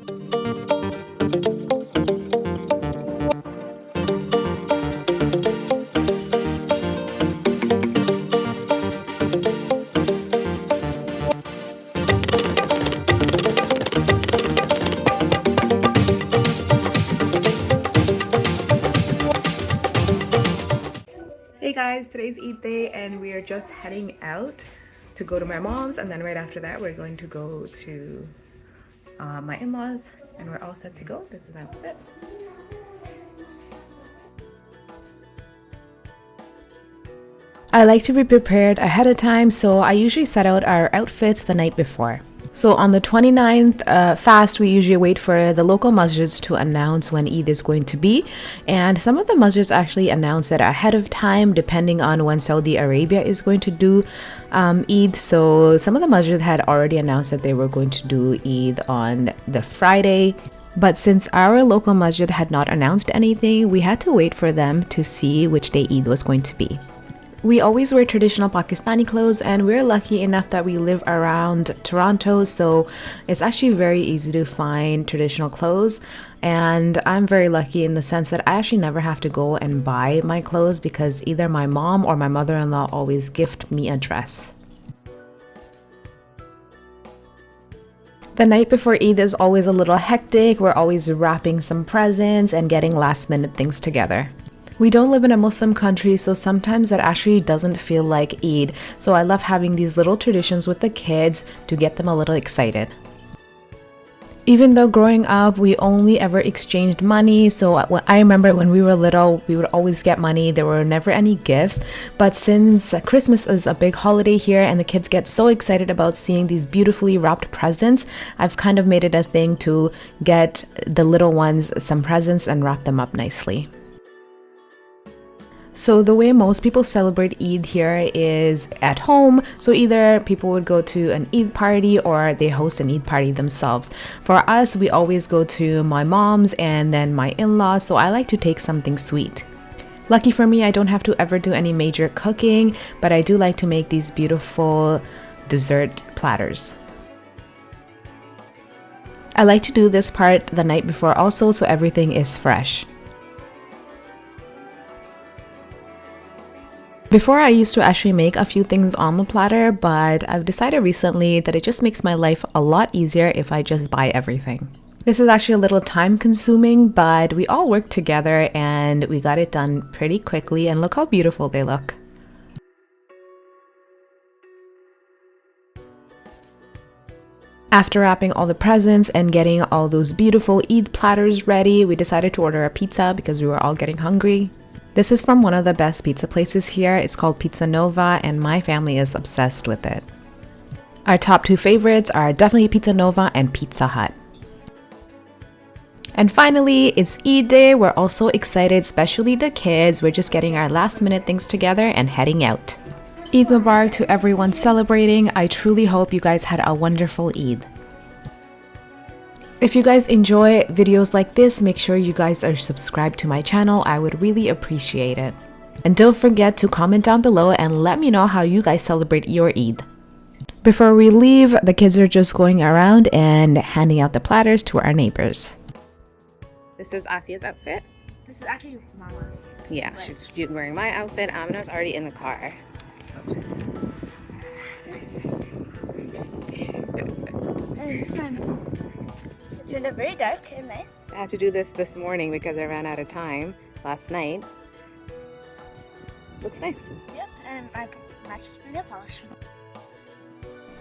Hey guys, today's Eid day and we are just heading out to go to my mom's, and then right after that we're going to go to my in-laws, and we're all set to go. This is my outfit. I like to be prepared ahead of time, so I usually set out our outfits the night before. So on the 29th fast, we usually wait for the local masjids to announce when Eid is going to be. And some of the masjids actually announce it ahead of time, depending on when Saudi Arabia is going to do Eid. So some of the masjids had already announced that they were going to do Eid on the Friday. But since our local masjid had not announced anything, we had to wait for them to see which day Eid was going to be. We always wear traditional Pakistani clothes, and we're lucky enough that we live around Toronto, so it's actually very easy to find traditional clothes. And I'm very lucky in the sense that I actually never have to go and buy my clothes because either my mom or my mother-in-law always gift me a dress. The night before Eid is always a little hectic. We're always wrapping some presents and getting last-minute things together. We don't live in a Muslim country, so sometimes it actually doesn't feel like Eid. So I love having these little traditions with the kids to get them a little excited. Even though growing up, we only ever exchanged money. So I remember when we were little, we would always get money. There were never any gifts. But since Christmas is a big holiday here and the kids get so excited about seeing these beautifully wrapped presents, I've kind of made it a thing to get the little ones some presents and wrap them up nicely. So the way most people celebrate Eid here is at home. So either people would go to an Eid party or they host an Eid party themselves. For us, we always go to my mom's and then my in-laws, so I like to take something sweet. Lucky for me, I don't have to ever do any major cooking, but I do like to make these beautiful dessert platters. I like to do this part the night before also, so everything is fresh. Before, I used to actually make a few things on the platter, but I've decided recently that it just makes my life a lot easier if I just buy everything. This is actually a little time consuming, but we all worked together and we got it done pretty quickly, and look how beautiful they look. After wrapping all the presents and getting all those beautiful Eid platters ready, we decided to order a pizza because we were all getting hungry. This is from one of the best pizza places here. It's called Pizza Nova, and my family is obsessed with it. Our top two favorites are definitely Pizza Nova and Pizza Hut. And finally, it's Eid day. We're also excited, especially the kids. We're just getting our last minute things together and heading out. Eid Mubarak to everyone celebrating. I truly hope you guys had a wonderful Eid. If you guys enjoy videos like this, make sure you guys are subscribed to my channel. I would really appreciate it. And don't forget to comment down below and let me know how you guys celebrate your Eid. Before we leave, the kids are just going around and handing out the platters to our neighbors. This is Afia's outfit. This is actually Mama's. Yeah, she's wearing my outfit. Amina's already in the car. It's turned out very dark and nice. I had to do this morning because I ran out of time last night. Looks nice. Yep, and I matched my nail polish.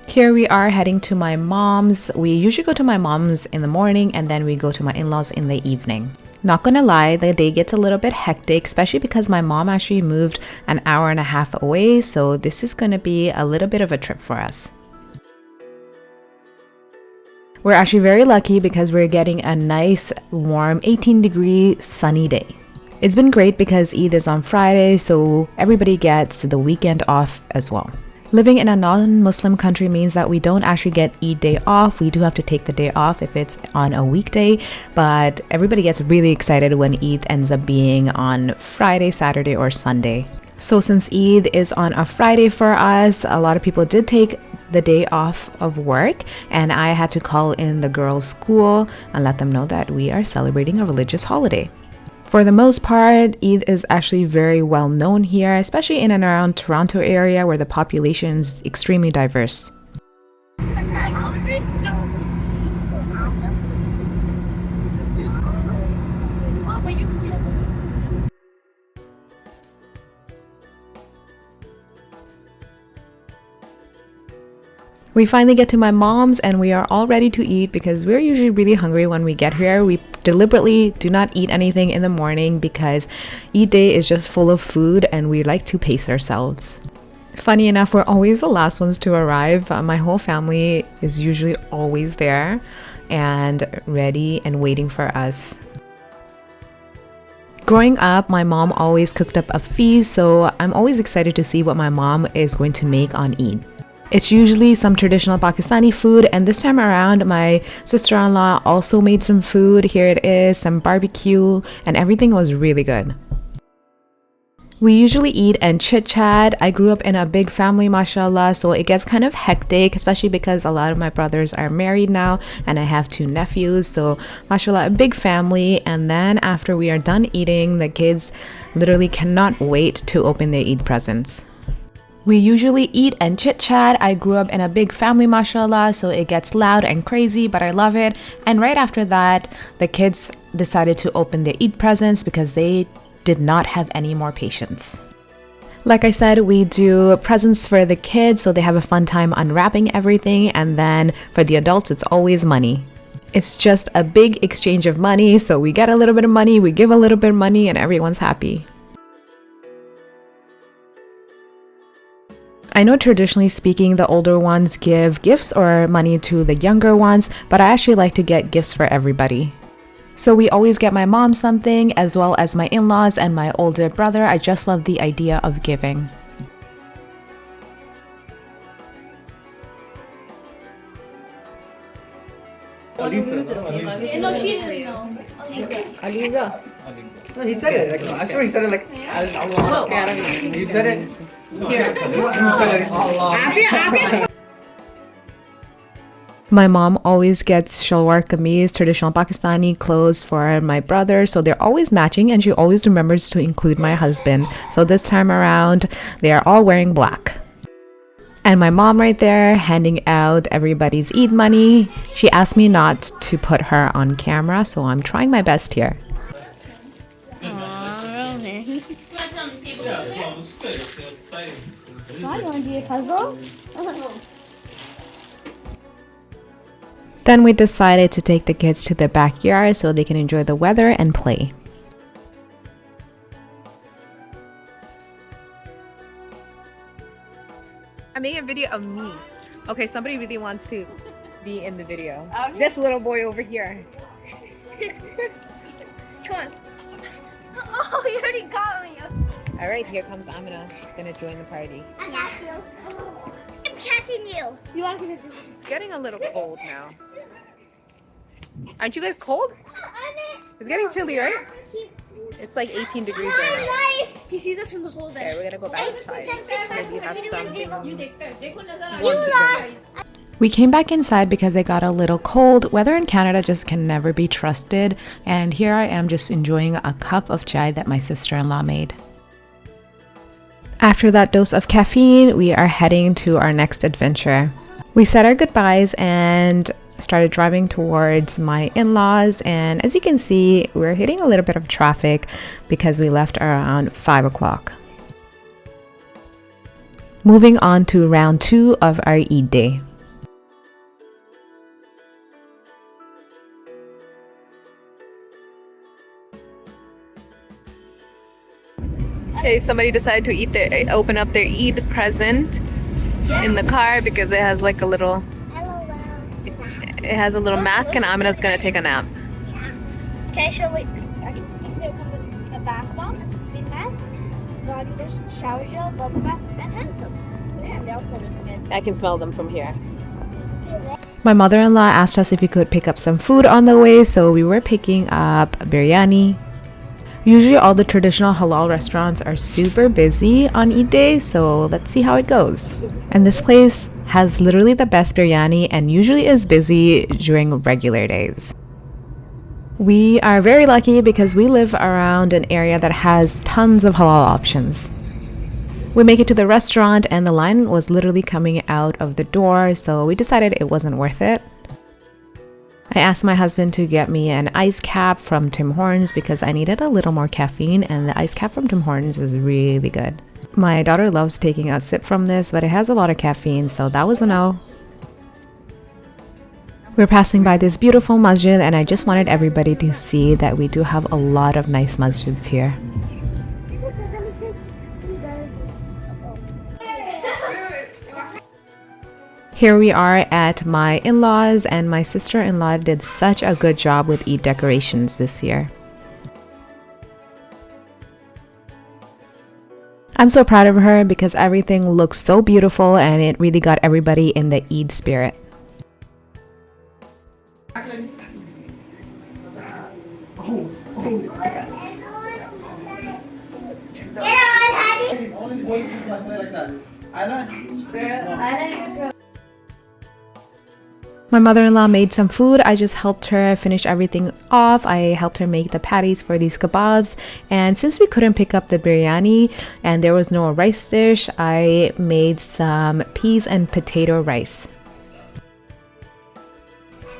Here we are heading to my mom's. We usually go to my mom's in the morning and then we go to my in-laws in the evening. Not gonna lie, the day gets a little bit hectic, especially because my mom actually moved an hour and a half away, so this is gonna be a little bit of a trip for us. We're actually very lucky because we're getting a nice, warm, 18-degree sunny day. It's been great because Eid is on Friday, so everybody gets the weekend off as well. Living in a non-Muslim country means that we don't actually get Eid day off. We do have to take the day off if it's on a weekday, but everybody gets really excited when Eid ends up being on Friday, Saturday, or Sunday. So since Eid is on a Friday for us, a lot of people did take the day off of work, and I had to call in the girls' school and let them know that we are celebrating a religious holiday. For the most part, Eid is actually very well known here, especially in and around Toronto area where the population is extremely diverse. We finally get to my mom's and we are all ready to eat because we're usually really hungry when we get here. We deliberately do not eat anything in the morning because Eid day is just full of food and we like to pace ourselves. Funny enough, we're always the last ones to arrive. My whole family is usually always there and ready and waiting for us. Growing up, my mom always cooked up a feast, so I'm always excited to see what my mom is going to make on Eid. It's usually some traditional Pakistani food, and this time around my sister-in-law also made some food. Here it is, some barbecue, and everything was really good. We usually eat and chit-chat. I grew up in a big family, mashallah, so it gets kind of hectic, especially because a lot of my brothers are married now and I have 2 nephews, so mashallah, a big family. And then after we are done eating, the kids literally cannot wait to open their Eid presents. We usually eat and chit-chat. I grew up in a big family, mashallah, so it gets loud and crazy, but I love it. And right after that, the kids decided to open their Eid presents because they did not have any more patience. Like I said, we do presents for the kids so they have a fun time unwrapping everything, and then for the adults, it's always money. It's just a big exchange of money, so we get a little bit of money, we give a little bit of money, and everyone's happy. I know traditionally speaking, the older ones give gifts or money to the younger ones, but I actually like to get gifts for everybody. So we always get my mom something, as well as my in-laws and my older brother. I just love the idea of giving. No, she didn't know. Aliza. No, he said it. Like, I swear he said it like, Allah. He said it. Here. My mom always gets shalwar kameez, traditional Pakistani clothes for my brother, so they're always matching, and she always remembers to include my husband. So this time around, they are all wearing black. And my mom right there handing out everybody's Eid money. She asked me not to put her on camera, so I'm trying my best here. Why you want to do a puzzle? Then we decided to take the kids to the backyard so they can enjoy the weather and play. I'm making a video of me. Okay, somebody really wants to be in the video. This little boy over here. Come on. Oh, you already got me. All right, here comes Amina. She's gonna join the party. I got you. I'm catching you. You want to do It's getting a little cold now. Aren't you guys cold? It's getting chilly, right? It's like 18 degrees right now. You see this from the whole day. Okay, we're gonna go back inside because you have something warm to You drink. We came back inside because it got a little cold. Weather in Canada just can never be trusted, and here I am just enjoying a cup of chai that my sister-in-law made. After that dose of caffeine, we are heading to our next adventure. We said our goodbyes and started driving towards my in-laws, and as you can see, we're hitting a little bit of traffic because we left around 5 o'clock. Moving on to round 2 of our Eid day. Okay, somebody decided to open up their Eid present in the car because it has like a little mask, and Amina's gonna take a nap. Can I show what? I can fix it with a bath bomb, a sleeping mask, body dish, shower gel, bubble bath, and hand soap. So yeah, they all smell really good. I can smell them from here. My mother-in-law asked us if we could pick up some food on the way, so we were picking up biryani. Usually all the traditional halal restaurants are super busy on Eid day, so let's see how it goes. And this place has literally the best biryani and usually is busy during regular days. We are very lucky because we live around an area that has tons of halal options. We make it to the restaurant and the line was literally coming out of the door, so we decided it wasn't worth it. I asked my husband to get me an ice cap from Tim Hortons because I needed a little more caffeine, and the ice cap from Tim Hortons is really good. My daughter loves taking a sip from this, but it has a lot of caffeine, so that was a no. We're passing by this beautiful masjid, and I just wanted everybody to see that we do have a lot of nice masjids here. Here we are at my in-laws, and my sister-in-law did such a good job with Eid decorations this year. I'm so proud of her because everything looks so beautiful and it really got everybody in the Eid spirit. My mother-in-law made some food. I just helped her finish everything off. I helped her make the patties for these kebabs. And since we couldn't pick up the biryani and there was no rice dish, I made some peas and potato rice.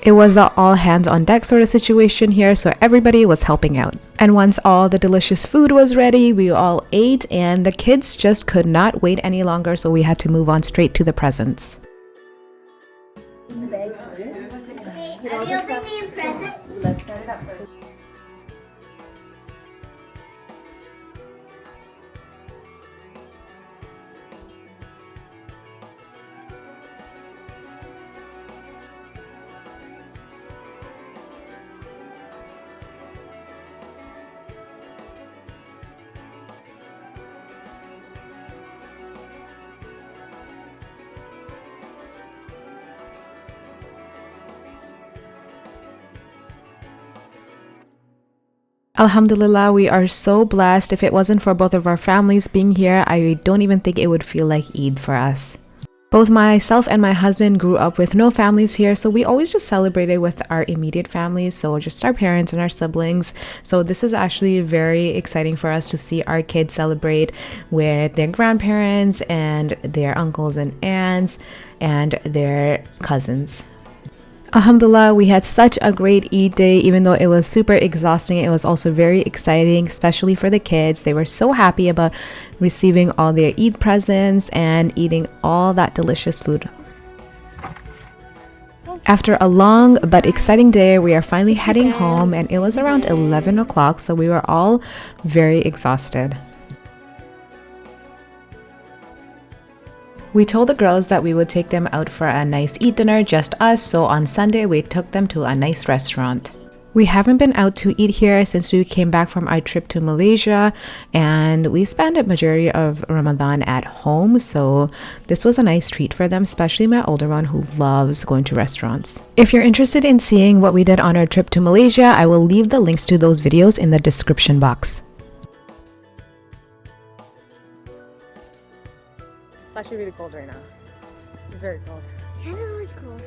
It was an all hands on deck sort of situation here, so everybody was helping out. And once all the delicious food was ready, we all ate and the kids just could not wait any longer, so we had to move on straight to the presents. Have you opened me a present? Let's set it up first. Alhamdulillah, we are so blessed. If it wasn't for both of our families being here, I don't even think it would feel like Eid for us. Both myself and my husband grew up with no families here, so we always just celebrated with our immediate families, so just our parents and our siblings. So this is actually very exciting for us to see our kids celebrate with their grandparents and their uncles and aunts and their cousins. Alhamdulillah, we had such a great Eid day. Even though it was super exhausting, it was also very exciting, especially for the kids. They were so happy about receiving all their Eid presents and eating all that delicious food. After a long but exciting day, we are finally heading home, and it was around 11 o'clock, so we were all very exhausted. We told the girls that we would take them out for a nice Eid dinner, just us, so on Sunday we took them to a nice restaurant. We haven't been out to eat here since we came back from our trip to Malaysia, and we spent a majority of Ramadan at home, so this was a nice treat for them, especially my older one who loves going to restaurants. If you're interested in seeing what we did on our trip to Malaysia, I will leave the links to those videos in the description box. It's actually really cold right now. It's very cold. Canada was cool.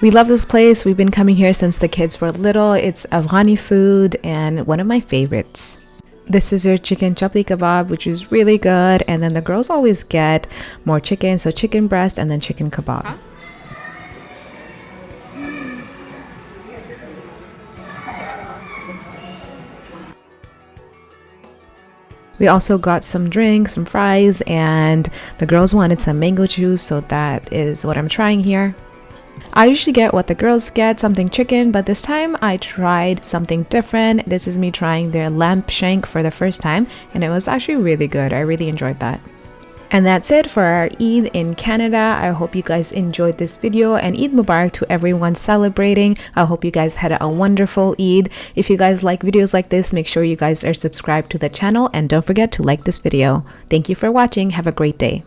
We love this place. We've been coming here since the kids were little. It's Afghani food and one of my favorites. This is your chicken chapli kebab, which is really good. And then the girls always get more chicken, so chicken breast and then chicken kebab. Huh? We also got some drinks, some fries, and the girls wanted some mango juice, so that is what I'm trying here. I usually get what the girls get, something chicken, but this time I tried something different. This is me trying their lamb shank for the first time, and it was actually really good. I really enjoyed that. And that's it for our Eid in Canada. I hope you guys enjoyed this video, and Eid Mubarak to everyone celebrating. I hope you guys had a wonderful Eid. If you guys like videos like this, make sure you guys are subscribed to the channel, and don't forget to like this video. Thank you for watching. Have a great day.